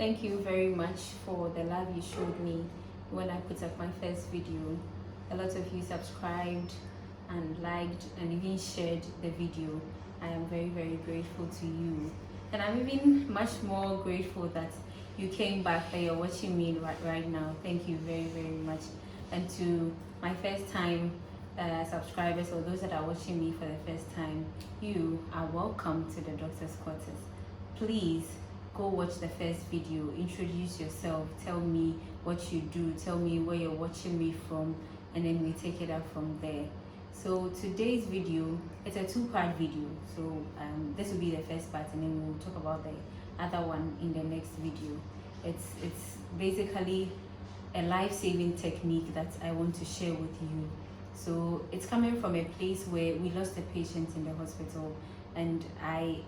Thank you very much for the love you showed me when I put up my first video. A lot of you subscribed and liked and even shared the video. I am very, very grateful to you. And I'm even much more grateful that you came back, that you're watching me right now. Thank you very, very much. And to my first time subscribers, or those that are watching me for the first time, you are welcome to the doctor's quarters. Please go watch the first video, introduce yourself, tell me what you do, tell me where you're watching me from, and then we take it up from there. So today's video, it's a two-part video. So this will be the first part, and then we'll talk about the other one in the next video. It's basically a life-saving technique that I want to share with you. So it's coming from a place where we lost a patient in the hospital, and I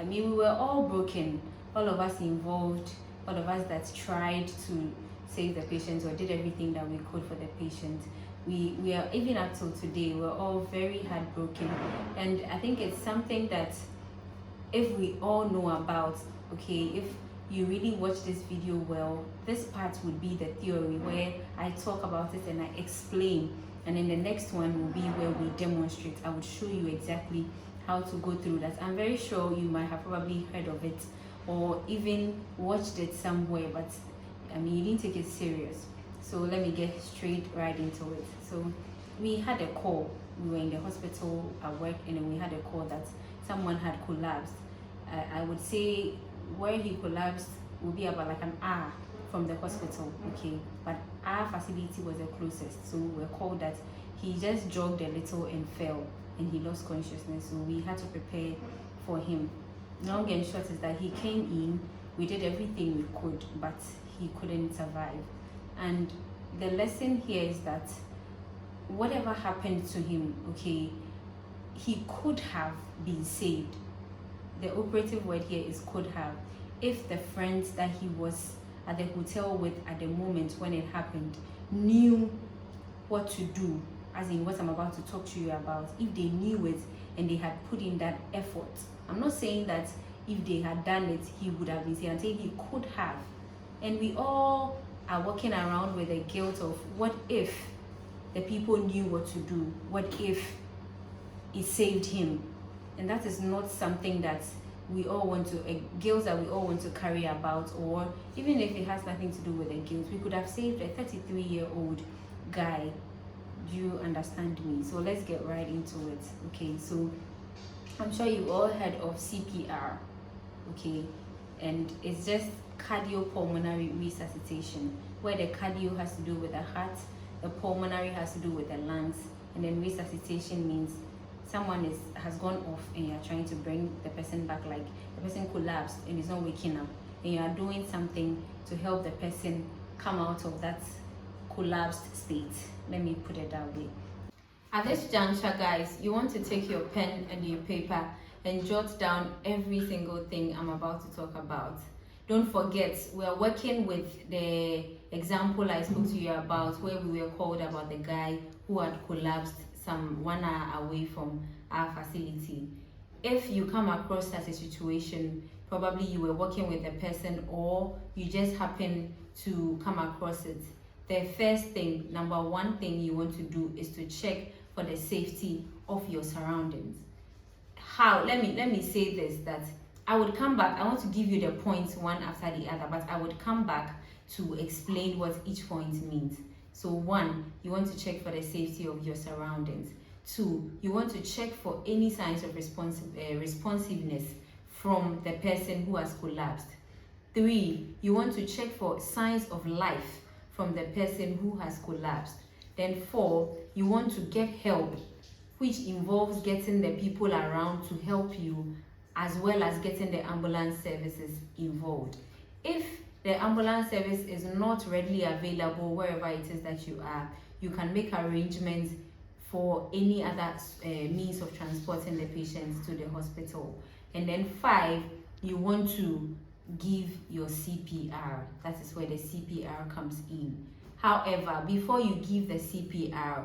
mean, we were all broken, all of us involved, all of us that tried to save the patient or did everything that we could for the patient. We are, even up till today, we're all very heartbroken. And I think it's something that if we all know about, okay, if you really watch this video well, this part would be the theory where I talk about it and I explain, and then the next one will be where we demonstrate. I would show you exactly how to go through that. I'm very sure you might have probably heard of it or even watched it somewhere, but I mean, you didn't take it serious. So let me get straight right into it. So we had a call. We were in the hospital at work, and then we had a call that someone had collapsed. I would say where he collapsed would be about like an hour from the hospital, okay? But our facility was the closest, so we were called that he just jogged a little and fell, and he lost consciousness. So we had to prepare for him. Long and short is that he came in, we did everything we could, but he couldn't survive. And the lesson here is that whatever happened to him, okay, he could have been saved. The operative word here is could have. If the friends that he was at the hotel with at the moment when it happened knew what to do, as in what I'm about to talk to you about, if they knew it and they had put in that effort. I'm not saying that if they had done it, he would have been saved. I'm saying he could have. And we all are walking around with the guilt of what if the people knew what to do? What if it saved him? And that is not something that we all want to, a guilt that we all want to carry about, or even if it has nothing to do with the guilt. We could have saved a 33-year-old guy. Do you understand me? So let's get right into it. Okay, so I'm sure you've all heard of CPR, okay, and it's just cardiopulmonary resuscitation, where the cardio has to do with the heart, the pulmonary has to do with the lungs, and then resuscitation means someone has gone off and you're trying to bring the person back, like the person collapsed and is not waking up, and you are doing something to help the person come out of that collapsed state. Let me put it that way. At this juncture, guys, you want to take your pen and your paper and jot down every single thing I'm about to talk about. Don't forget, we are working with the example I spoke to you about, where we were called about the guy who had collapsed some 1 hour away from our facility. If you come across such a situation, probably you were working with a person or you just happen to come across it. The first thing, number one thing you want to do is to check for the safety of your surroundings. How? Let me say this, that I would come back. I want to give you the points one after the other, but I would come back to explain what each point means. So 1, you want to check for the safety of your surroundings. 2, you want to check for any signs of responsiveness from the person who has collapsed. 3, you want to check for signs of life from the person who has collapsed. Then 4, you want to get help, which involves getting the people around to help you, as well as getting the ambulance services involved. If the ambulance service is not readily available wherever it is that you are, you can make arrangements for any other means of transporting the patients to the hospital. And then 5, you want to give your CPR. That is where the CPR comes in. However, before you give the CPR,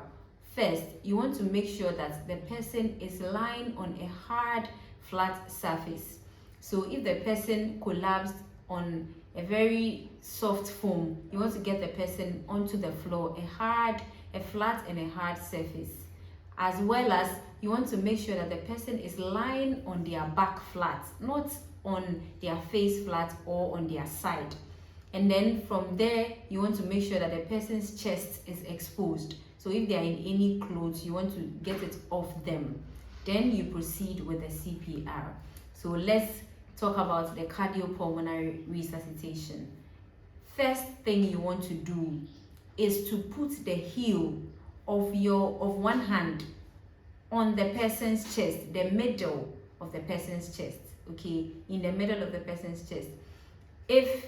first you want to make sure that the person is lying on a hard, flat surface. So if the person collapsed on a very soft foam. You want to get the person onto the floor, a flat and a hard surface, as well as you want to make sure that the person is lying on their back flat, not on their face flat or on their side. And then from there, you want to make sure that the person's chest is exposed. So if they are in any clothes, you want to get it off them. Then you proceed with the CPR. So let's talk about the cardiopulmonary resuscitation. First thing you want to do is to put the heel of one hand on the person's chest, the middle of the person's chest, okay, in the middle of the person's chest. If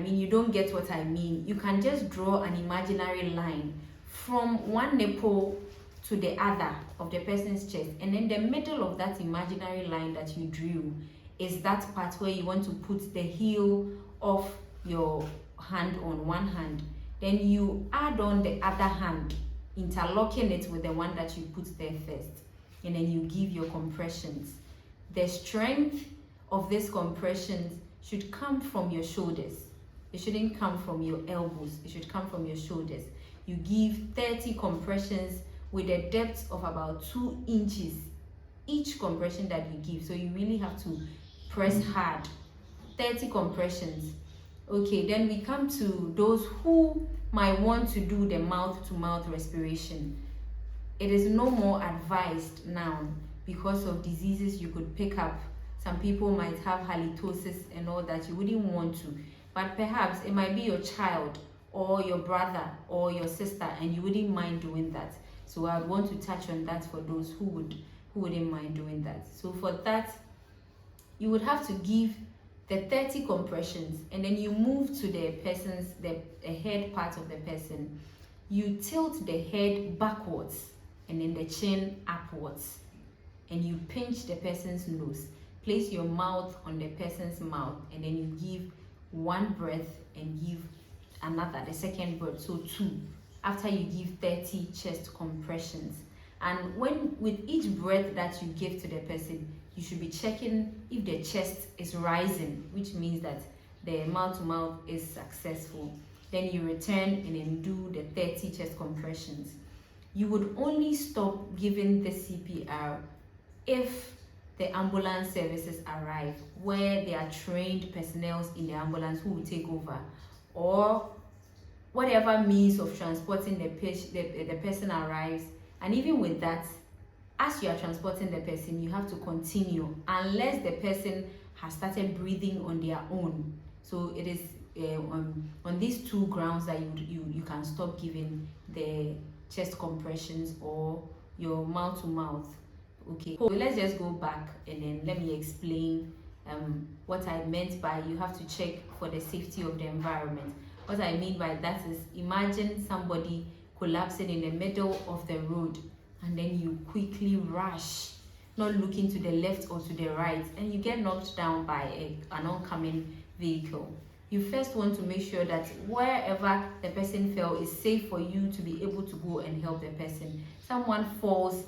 you don't get what I mean, you can just draw an imaginary line from one nipple to the other of the person's chest, and in the middle of that imaginary line that you drew is that part where you want to put the heel of your hand on one hand. Then you add on the other hand, interlocking it with the one that you put there first, and then you give your compressions. The strength of these compressions should come from your shoulders. It shouldn't come from your elbows. It should come from your shoulders. You give 30 compressions with a depth of about 2 inches each compression that you give. So you really have to press hard. 30 compressions. Okay, then we come to those who might want to do the mouth-to-mouth respiration. It is no more advised now because of diseases you could pick up. Some people might have halitosis and all that. You wouldn't want to. But perhaps it might be your child or your brother or your sister, and you wouldn't mind doing that. So I would want to touch on that for those who wouldn't mind doing that. So for that, you would have to give the 30 compressions, and then you move to the head part of the person. You tilt the head backwards and then the chin upwards, and you pinch the person's nose. Place your mouth on the person's mouth, and then you give one breath and give another, the second breath, so 2, after you give 30 chest compressions. And with each breath that you give to the person, you should be checking if the chest is rising, which means that the mouth-to-mouth is successful. Then you return and then do the 30 chest compressions. You would only stop giving the CPR if the ambulance services arrive, where there are trained personnel in the ambulance who will take over, or whatever means of transporting the person arrives. And even with that, as you are transporting the person, you have to continue unless the person has started breathing on their own. So it is on these 2 grounds that you can stop giving the chest compressions or your mouth-to-mouth. Okay, so let's just go back and then let me explain what I meant by you have to check for the safety of the environment. What I mean by that is, imagine somebody collapsing in the middle of the road, and then you quickly rush, not looking to the left or to the right, and you get knocked down by an oncoming vehicle. You first want to make sure that wherever the person fell is safe for you to be able to go and help the person. Someone falls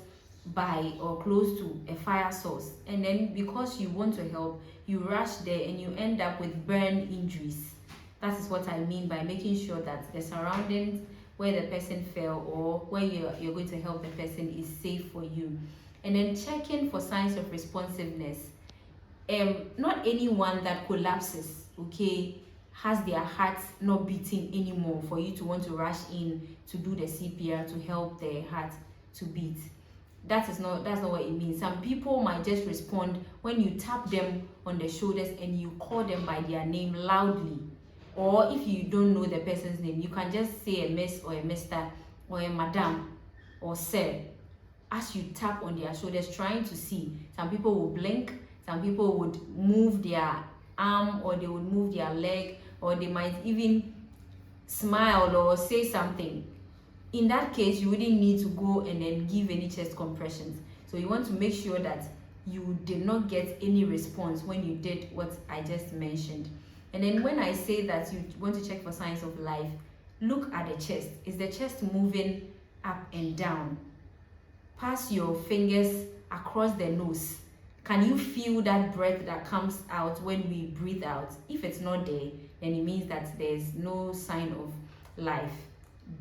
by or close to a fire source, and then because you want to help, you rush there and you end up with burn injuries. That is what I mean by making sure that the surroundings where the person fell or where you're going to help the person is safe for you. And then checking for signs of responsiveness. Not anyone that collapses, okay, has their heart not beating anymore for you to want to rush in to do the CPR to help their heart to beat. That's not what it means. Some people might just respond when you tap them on the shoulders and you call them by their name loudly. Or if you don't know the person's name, you can just say a miss or a mister or a madam or sir as you tap on their shoulders, trying to see. Some people will blink, some people would move their arm, or they would move their leg, or they might even smile or say something. In that case, you wouldn't need to go and then give any chest compressions. So you want to make sure that you did not get any response when you did what I just mentioned. And then when I say that you want to check for signs of life, look at the chest. Is the chest moving up and down? Pass your fingers across the nose. Can you feel that breath that comes out when we breathe out? If it's not there, then it means that there's no sign of life.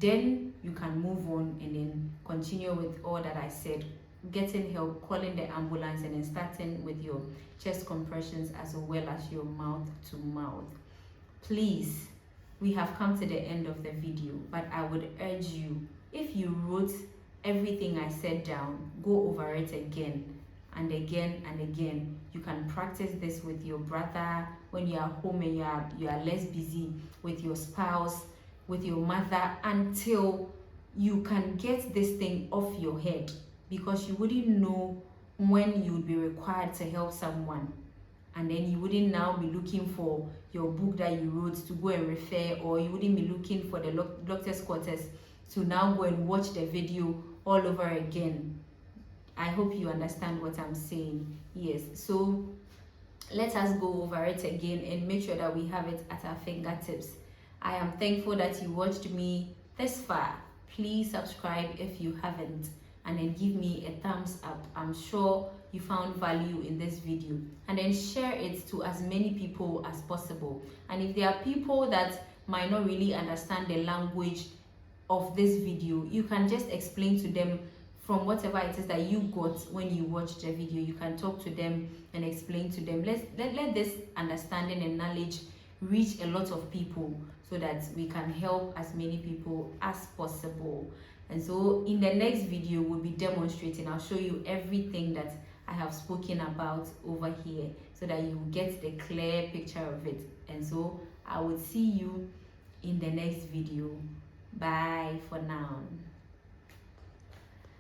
Then you can move on and then continue with all that I said, getting help, calling the ambulance, and then starting with your chest compressions as well as your mouth to mouth. Please, we have come to the end of the video, but I would urge you, if you wrote everything I said down, go over it again and again and again. You can practice this with your brother when you are home and you are less busy, with your spouse, with your mother, until you can get this thing off your head, because you wouldn't know when you would be required to help someone, and then you wouldn't now be looking for your book that you wrote to go and refer, or you wouldn't be looking for the doctor's quarters to now go and watch the video all over again. I hope you understand what I'm saying. Yes, so let us go over it again and make sure that we have it at our fingertips. I am thankful that you watched me this far. Please subscribe if you haven't, and then give me a thumbs up. I'm sure you found value in this video, and then share it to as many people as possible. And if there are people that might not really understand the language of this video, you can just explain to them from whatever it is that you got when you watched the video. You can talk to them and explain to them. Let this understanding and knowledge reach a lot of people, so that we can help as many people as possible. And so in the next video, we'll be demonstrating. I'll show you everything that I have spoken about over here, so that you get the clear picture of it. And so I will see you in the next video. Bye for now.